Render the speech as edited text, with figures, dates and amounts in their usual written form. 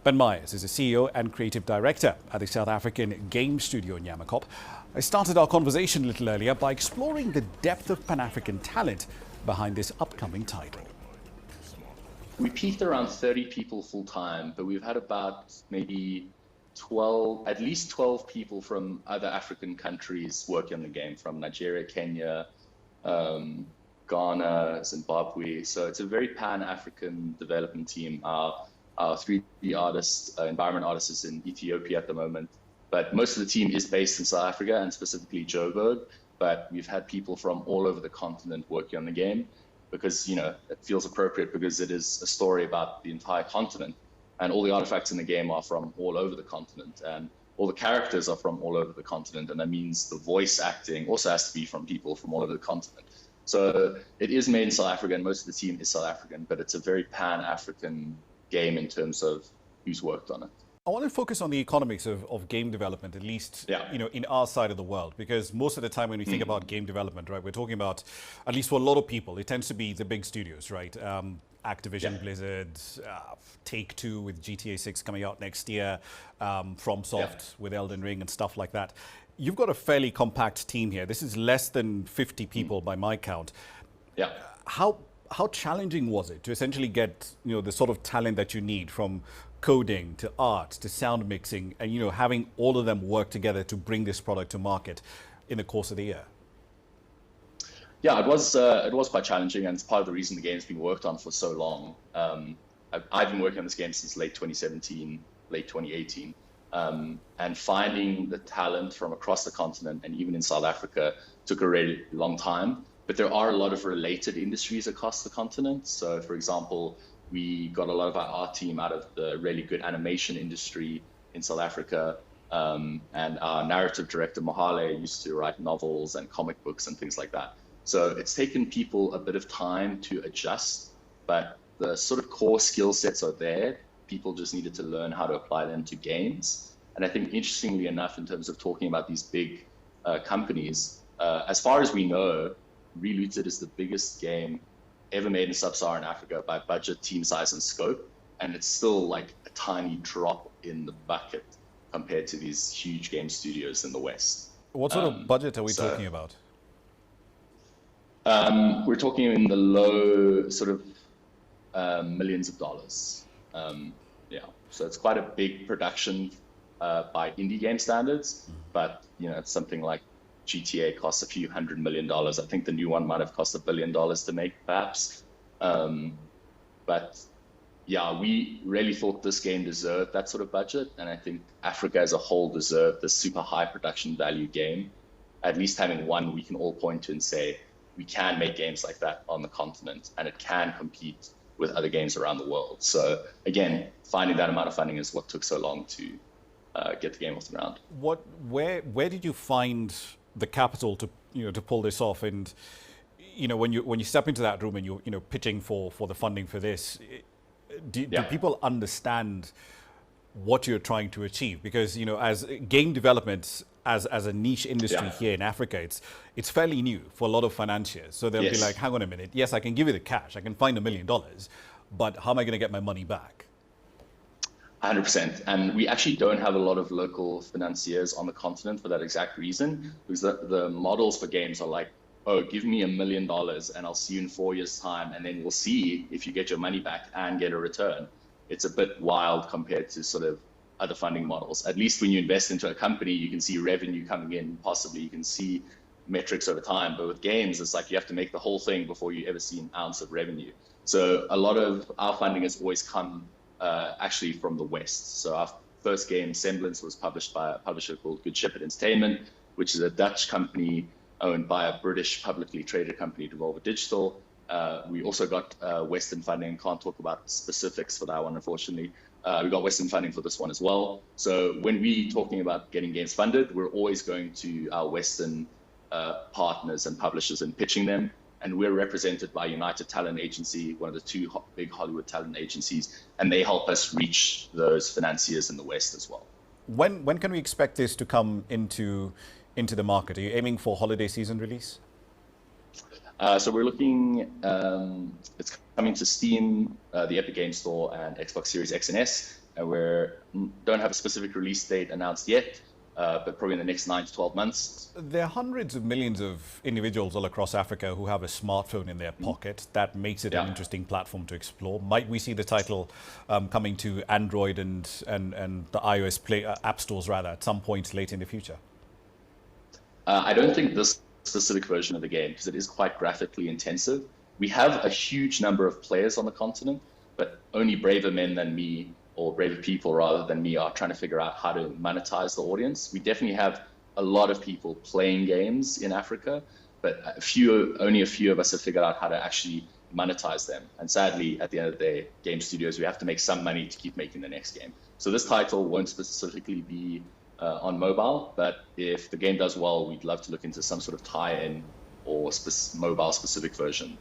Ben Myres is the CEO and creative director at the South African game studio Nyamakop. I started our conversation a little earlier by exploring the depth of Pan-African talent behind this upcoming title. We peaked around 30 people full-time, but we've had about maybe 12, at least 12 people from other African countries working on the game, from Nigeria, Kenya, Ghana, Zimbabwe. So it's a very Pan-African development team. Our 3D artist, environment artist is in Ethiopia at the moment, but most of the team is based in South Africa and specifically Joburg. But we've had people from all over the continent working on the game because, you know, it feels appropriate because it is a story about the entire continent and all the artifacts in the game are from all over the continent and all the characters are from all over the continent. And that means the voice acting also has to be from people from all over the continent. So it is made in South Africa and most of the team is South African, but it's a very Pan-African game in terms of who's worked on it. I want to focus on the economics of game development, at least you know, in our side of the world, because most of the time when we think about game development, right, we're talking about, at least for a lot of people, it tends to be the big studios, right? Activision, Blizzard, Take-Two with GTA 6 coming out next year, FromSoft with Elden Ring and stuff like that. You've got a fairly compact team here. This is less than 50 people by my count. How challenging was it to essentially get, you know, the sort of talent that you need, from coding to art to sound mixing, and, you know, having all of them work together to bring this product to market in the course of the year? Yeah, it was quite challenging, and it's part of the reason the game's been worked on for so long. I've been working on this game since late 2017, late 2018, and finding the talent from across the continent and even in South Africa took a really long time. But there are a lot of related industries across the continent. So, for example, we got a lot of our art team out of the really good animation industry in South Africa. And our narrative director, Mohale, used to write novels and comic books and things like that. So it's taken people a bit of time to adjust, but the sort of core skill sets are there. People just needed to learn how to apply them to games. And I think, interestingly enough, in terms of talking about these big companies, as far as we know, Relooted is the biggest game ever made in Sub-Saharan Africa by budget, team size, and scope. And it's still like a tiny drop in the bucket compared to these huge game studios in the West. What sort of budget are we talking about? We're talking in the low sort of millions of dollars. So it's quite a big production by indie game standards, but, you know, it's something like GTA costs a few $100 million. I think the new one might have cost $1 billion to make, perhaps. But yeah, we really thought this game deserved that sort of budget. And I think Africa as a whole deserved this super high production value game. At least having one we can all point to and say, we can make games like that on the continent and it can compete with other games around the world. So again, finding that amount of funding is what took so long to get the game off the ground. Where did you find the capital to, you know, to pull this off? And, you know, when you step into that room and you're, you know, pitching for the funding for this, do people understand what you're trying to achieve? Because, you know, as game development as a niche industry here in Africa, it's fairly new for a lot of financiers. So they'll be like, hang on a minute, yes, I can give you the cash, I can find $1 million, but how am I going to get my money back? 100%. And we actually don't have a lot of local financiers on the continent for that exact reason, because the models for games are like, oh, give me $1 million and I'll see you in 4 years' time, and then we'll see if you get your money back and get a return. It's a bit wild compared to sort of other funding models. At least when you invest into a company, you can see revenue coming in, possibly you can see metrics over time. But with games, it's like you have to make the whole thing before you ever see an ounce of revenue. So a lot of our funding has always come actually from the West. So our first game, Semblance, was published by a publisher called Good Shepherd Entertainment, which is a Dutch company owned by a British publicly traded company, Devolver Digital. We also got Western funding. Can't talk about specifics for that one, unfortunately. We got Western funding for this one as well. So when we're talking about getting games funded, we're always going to our Western partners and publishers and pitching them. And we're represented by United Talent Agency, one of the two big Hollywood talent agencies, and they help us reach those financiers in the West as well. When can we expect this to come into the market? Are you aiming for holiday season release? So we're looking, it's coming to Steam, the Epic Games Store, and Xbox Series X and S and we don't have a specific release date announced yet, but probably in the next 9 to 12 months. There are hundreds of millions of individuals all across Africa who have a smartphone in their pocket. That makes it an interesting platform to explore. Might we see the title coming to Android and the iOS app stores rather at some point late in the future? I don't think this specific version of the game, because it is quite graphically intensive. We have a huge number of players on the continent, but only braver men than me, or braver people rather than me, are trying to figure out how to monetize the audience. We definitely have a lot of people playing games in Africa, but only a few of us have figured out how to actually monetize them. And sadly, at the end of the day, game studios, we have to make some money to keep making the next game. So this title won't specifically be on mobile, but if the game does well, we'd love to look into some sort of tie-in or mobile-specific version.